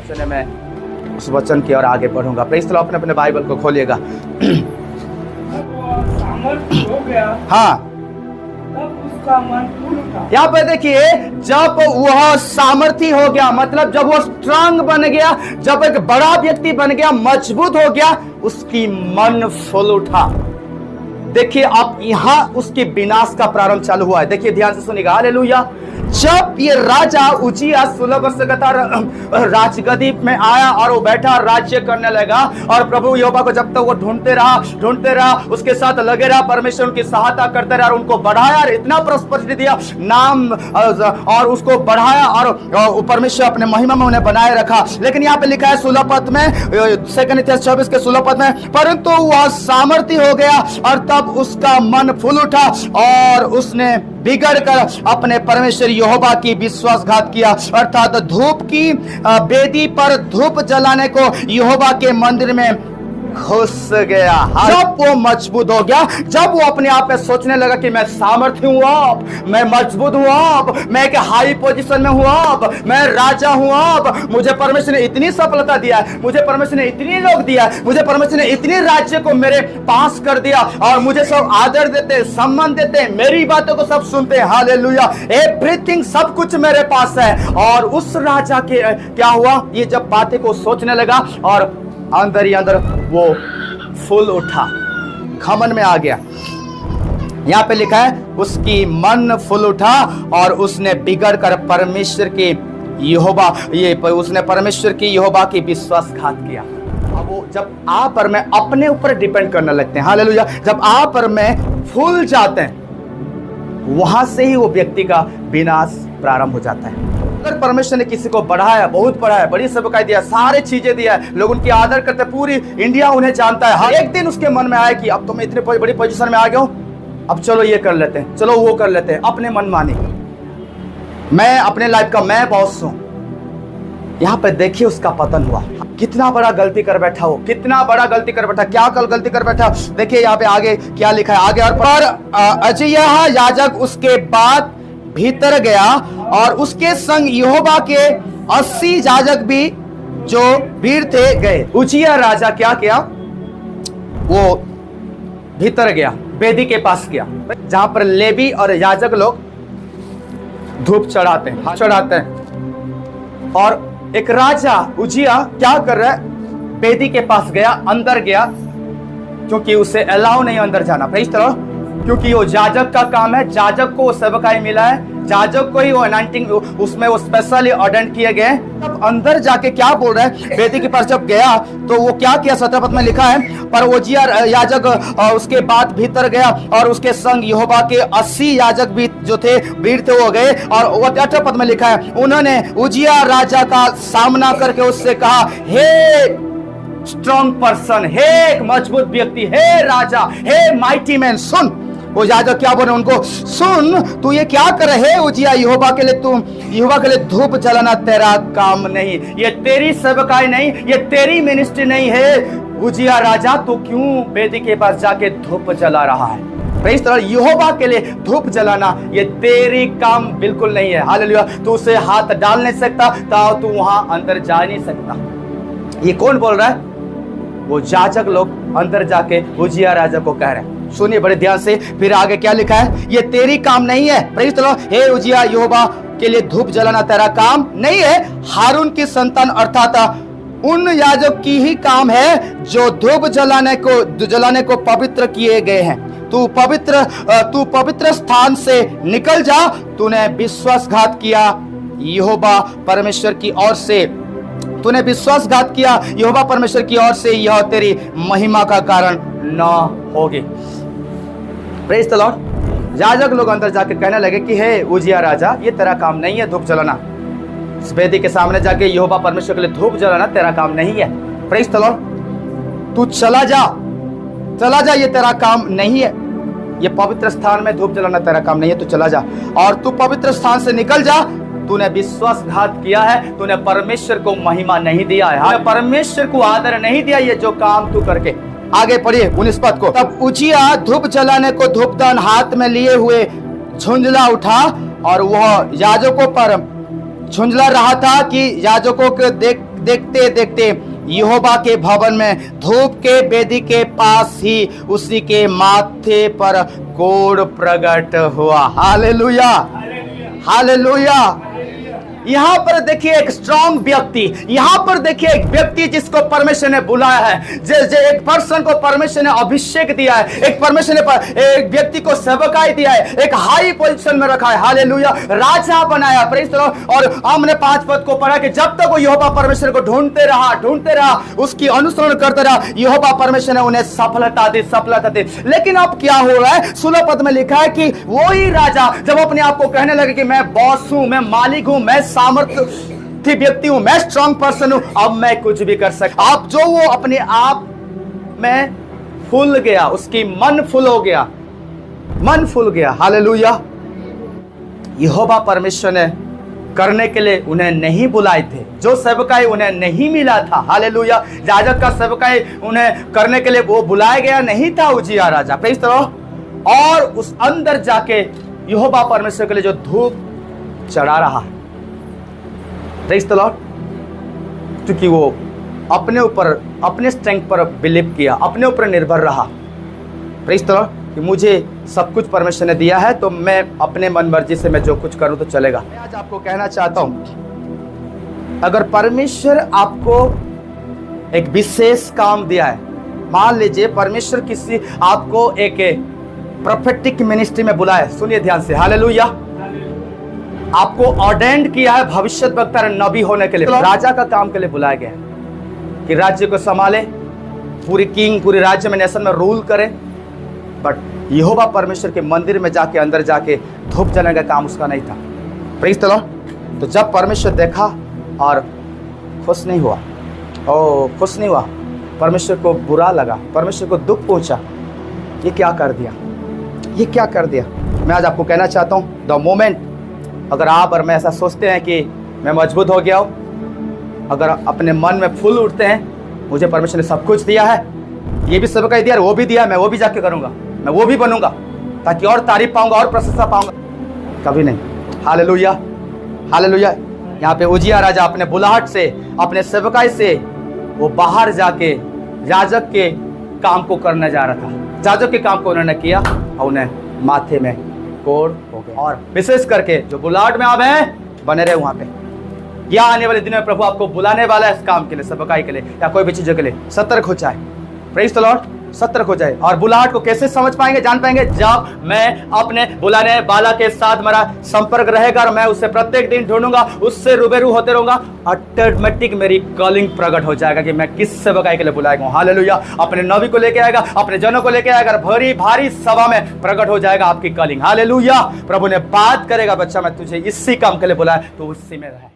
वचन है, मैं उस वचन की ओर आगे बढ़ूंगा। Praise the lord. अपने बाइबल को खोलिएगा। सामर्थ्य हो गया, हाँ, तब उसका मन फूल उठा। यहाँ पे देखिए, जब वह सामर्थी हो गया, मतलब जब वह स्ट्रांग बन गया, जब एक बड़ा व्यक्ति बन गया, मजबूत हो गया, उसकी मन फूल उठा। देखिए, अब यहां उसके विनाश का प्रारंभ चालू हुआ है। देखिए, ध्यान से सुनिएगा। हालेलुया। जब ये राजा उजिया 16 वर्ष का राजगद्दी में आया और वो बैठा राज्य करने लगा, और प्रभु यहोवा को जब तक वो ढूंढते रहा, उसके साथ लगे रहा, परमेश्वर उनकी सहायता करते रहा और उनको बढ़ाया, और इतना प्रॉस्पेरिटी दिया, नाम और उसको बढ़ाया, और परमेश्वर अपने महिमा में उन्हें बनाए रखा। लेकिन यहाँ पे लिखा है 16 पद में, 2 कोरिन्थियंस 24 के 16 पद में, परंतु वह सामर्थी हो गया और तब उसका मन फूल उठा और उसने बिगड़ कर अपने परमेश्वर यहोवा की विश्वासघात किया, अर्थात धूप की वेदी पर धूप जलाने को यहोवा के मंदिर में घुस गया। जब वो मजबूत हो गया, जब वो अपने आप में सोचने लगा कि मैं सामर्थ्य हूं, अब मैं मजबूत हूं, अब मैं एक हाई पोजीशन में हूं, अब मैं राजा हूं, अब मुझे परमेश्वर ने इतनी सफलता दिया है, मुझे परमेश्वर ने इतनी लोग दिया है, मुझे परमेश्वर ने इतनी राज्य को मेरे पास कर दिया, और मुझे सब आदर देते, सम्मान देते, मेरी बातों को सब सुनते हैं। हालेलुया। एवरीथिंग, सब कुछ मेरे पास है। और उस राजा के क्या हुआ, ये जब बातें को सोचने लगा और अंदर ही अंदर वो फूल उठा, घमंड में आ गया। यहाँ पे लिखा है, उसकी मन फूल उठा और उसने बिगड़ कर परमेश्वर की यहोवा की विश्वासघात किया। अब वो जब आप और मैं अपने ऊपर डिपेंड करने लगते हैं, हालेलुया, जब आप और मैं फूल जाते हैं, वहां से ही वो व्यक्ति का विनाश प्रारंभ हो जाता है। अगर परमेश्वर ने किसी को बढ़ाया, बहुत बढ़ाया, बड़ी सेवकाई दिया, सारे चीजें दिया, लोग उनकी आदर करते, पूरी इंडिया उन्हें जानता है, हर एक दिन उसके मन में आया कि अब तो मैं इतने बड़ी पोजीशन में आ गया हूं, अब चलो ये कर लेते हैं, चलो वो कर लेते हैं, अपने मन मानी, मैं अपने लाइफ का मैं बॉस हूं। यहाँ पे देखिए उसका पतन हुआ। कितना बड़ा गलती कर बैठा हो, कितना बड़ा गलती कर बैठा, क्या कल गलती कर बैठा। देखिए यहाँ पे आगे क्या लिखा है, आगे और पर अजयह याजक उसके बाद भीतर गया और उसके संग यहोवा के 80 याजक भी जो वीर थे गए। उजिया राजा क्या किया, वो भीतर गया, वेदी के पास गया, जहां पर लेवी और याजक लोग धूप चढ़ाते हैं, और एक राजा उजिया क्या कर रहा है, वेदी के पास गया, अंदर गया, क्योंकि उसे अलाउ नहीं अंदर जाना। Praise the Lord. क्योंकि वो याजक का काम है, याजक को सेवकाई मिला है, याजक को ही वो अनॉइंटिंग, उसमें वो स्पेशली ऑर्डर किए गए। तब अंदर जाके क्या बोल रहा है, वेदी के पास जब गया तो वो क्या किया, 17 पद में लिखा है, पर उजिया याजक उसके बाद भीतर गया और उसके संग यहोवा के 80 याजक भी जो थे वीर थे वो गए। और 18 पद में लिखा है, उन्होंने उजिया राजा का सामना करके उससे कहा, हे स्ट्रॉन्ग पर्सन, हे एक मजबूत व्यक्ति, हे राजा, हे माइटी मैन, सुन। वो याजक क्या बोले उनको, सुन, तू ये क्या कर रहे है उजिया, यहोवा के लिए धूप जलाना तेरा काम नहीं, ये तेरी सेवकाई नहीं, ये तेरी मिनिस्ट्री नहीं है। उजिया राजा, तू क्यों वेदी के पास जाके धूप जला रहा है? Praise the Lord. यहोवा के लिए धूप जलाना ये तेरी काम बिल्कुल नहीं है। हालेलुया। तू उसे हाथ डाल नहीं सकता, तो तू वहां अंदर जा नहीं सकता। ये कौन बोल रहा है? वो याजक लोग अंदर जाके उजिया राजा को कह रहे हैं। सुनिए बड़े ध्यान से, फिर आगे क्या लिखा है, ये तेरी काम नहीं है। Praise the lord. हे उजिया, यहोवा के लिए धूप जलाना तेरा काम नहीं है, हारून की संतान अर्थात उन याजक की ही काम है जो धूप जलाने को पवित्र किए गए हैं। तू पवित्र स्थान से निकल जा, तूने विश्वासघात किया यहोवा परमेश्वर की ओर से, तूने विश्वासघात किया यहोवा परमेश्वर की ओर से, यह तेरी महिमा का कारण न होगी। Praise the Lord. याजक लोग अंदर जाके कहने लगे कि हे उजिया राजा, ये तेरा काम नहीं है धूप जलाना, इस वेदी के सामने जाके यहोवा परमेश्वर के लिए धूप जलाना तेरा काम नहीं है। Praise the Lord. तू चला जा, ये तेरा काम नहीं है, ये पवित्र स्थान में धूप जलाना तेरा काम नहीं है, तू चला जा, और तू पवित्र स्थान से निकल जा, तूने विश्वासघात किया है, तूने परमेश्वर को महिमा नहीं दिया है, परमेश्वर को आदर नहीं दिया, ये जो काम तू करके। आगे पढ़िए 19 पद को। तब उजिया धूप जलाने को धूपदान हाथ में लिए हुए झुंझला उठा, और वह याजकों पर झुंझला रहा था कि याजकों के देखते देखते यहोवा के भवन में धूप के वेदी के पास ही उसी के माथे पर कोढ़ प्रकट हुआ। Hallelujah, hallelujah. यहाँ पर देखिए एक स्ट्रांग व्यक्ति, यहाँ पर देखिए एक व्यक्ति जिसको परमेश्वर ने बुलाया है, जो एक पर्सन को परमेश्वर ने अभिषेक दिया है, एक परमेश्वर ने एक व्यक्ति को सेवकाई दिया है, एक हाई पोजीशन में रखा है। हालेलुया, राजा बनाया। Praise the lord. और हमने 5 पद को पढ़ा कि जब तक वो यहोवा परमेश्वर को ढूंढते रहा, उसकी अनुसरण करते रहा, यहोवा परमेश्वर ने उन्हें सफलता दी। लेकिन अब क्या हो रहा है? 16 पद में लिखा है कि वही राजा जब अपने आप को कहने लगे कि मैं बॉस हूं, मैं मालिक हूं, मैं सामर्थ्य व्यक्ति हूं, मैं स्ट्रांग पर्सन हूं, अब मैं कुछ भी कर सकता। अब जो वो अपने आप में फूल गया, उसकी मन फुल हो गया, मन फुल गया। हालेलुया। यहोवा परमेश्वर ने करने के लिए उन्हें नहीं बुलाए थे, जो सेवकाई उन्हें नहीं मिला था। हालेलुया। याजक का सेवकाई उन्हें करने के लिए वो बुलाया गया नहीं था, उजिया राजा। Praise the lord. और उस अंदर जाके यहोवा परमेश्वर के लिए जो धूप चढ़ा रहा है, प्रेज़ द लॉर्ड, क्योंकि वो अपने ऊपर, अपने स्ट्रेंथ पर बिलीव किया, अपने ऊपर निर्भर रहा। प्रेज़ द लॉर्ड कि मुझे सब कुछ परमेश्वर ने दिया है, तो मैं अपने मन मर्जी से मैं जो कुछ करूं तो चलेगा। मैं आज आपको कहना चाहता हूं, अगर परमेश्वर आपको एक विशेष काम दिया है, मान लीजिए परमेश्वर किसी आपको एक प्रोफेटिक मिनिस्ट्री में बुलाया, सुनिए ध्यान से। हालेलुया। आपको ऑर्डेंड किया है भविष्यद्वक्ता नबी होने के लिए, राजा का काम के लिए बुलाया गया है कि राज्य को संभाले, पूरे राज्य में, नेशन में रूल करे। बट यहोवा परमेश्वर के मंदिर में जाके, अंदर जाके धूप जलाने का काम उसका नहीं था। Praise the Lord. तो जब परमेश्वर देखा और खुश नहीं हुआ, खुश नहीं हुआ, परमेश्वर को बुरा लगा, परमेश्वर को दुख पहुंचा, ये क्या कर दिया, ये क्या कर दिया। मैं आज आपको कहना चाहता हूँ, द मोमेंट अगर आप और मैं ऐसा सोचते हैं कि मैं मजबूत हो गया हूँ, अगर अपने मन में फूल उठते हैं, मुझे परमेश्वर ने सब कुछ दिया है, ये भी सबका दिया, वो भी दिया, मैं वो भी जाके करूँगा, मैं वो भी बनूंगा, ताकि और तारीफ पाऊंगा और प्रशंसा पाऊंगा, कभी नहीं। Hallelujah, hallelujah. यहाँ पे उजिया राजा अपने बुलाहट से, अपने सेवकाई से वो बाहर जाके याजक के काम को करने जा रहा था। याजक के काम को उन्होंने किया और उन्हें माथे में कोढ़ हो गया। और विशेष करके जो बुलाहट में आप हैं, बने रहे वहां पे। या आने वाले दिनों में प्रभु आपको बुलाने वाला है इस काम के लिए, सेवकाई के लिए या कोई भी चीजों के लिए। सतर्क हो जाए। Praise the Lord. सतर्क हो जाए। और बुलाहट को कैसे समझ पाएंगे, जान पाएंगे, जब मैं अपने बुलाने वाला के साथ मेरा संपर्क रहेगा और मैं उससे प्रत्येक दिन ढूंढूंगा, उससे रूबरू होते रहूंगा, ऑटोमेटिक मेरी कॉलिंग प्रकट हो जाएगा कि मैं किस सेवकाई के लिए बुलाया हूं। हालेलुया। अपने नबी को लेके आएगा, अपने जनों को लेके आएगा, भारी भारी सभा में प्रकट हो जाएगा आपकी कॉलिंग। हालेलुया। प्रभु ने बात करेगा, बच्चा मैं तुझे इसी काम के लिए बुलाया, तो उसी में रहे।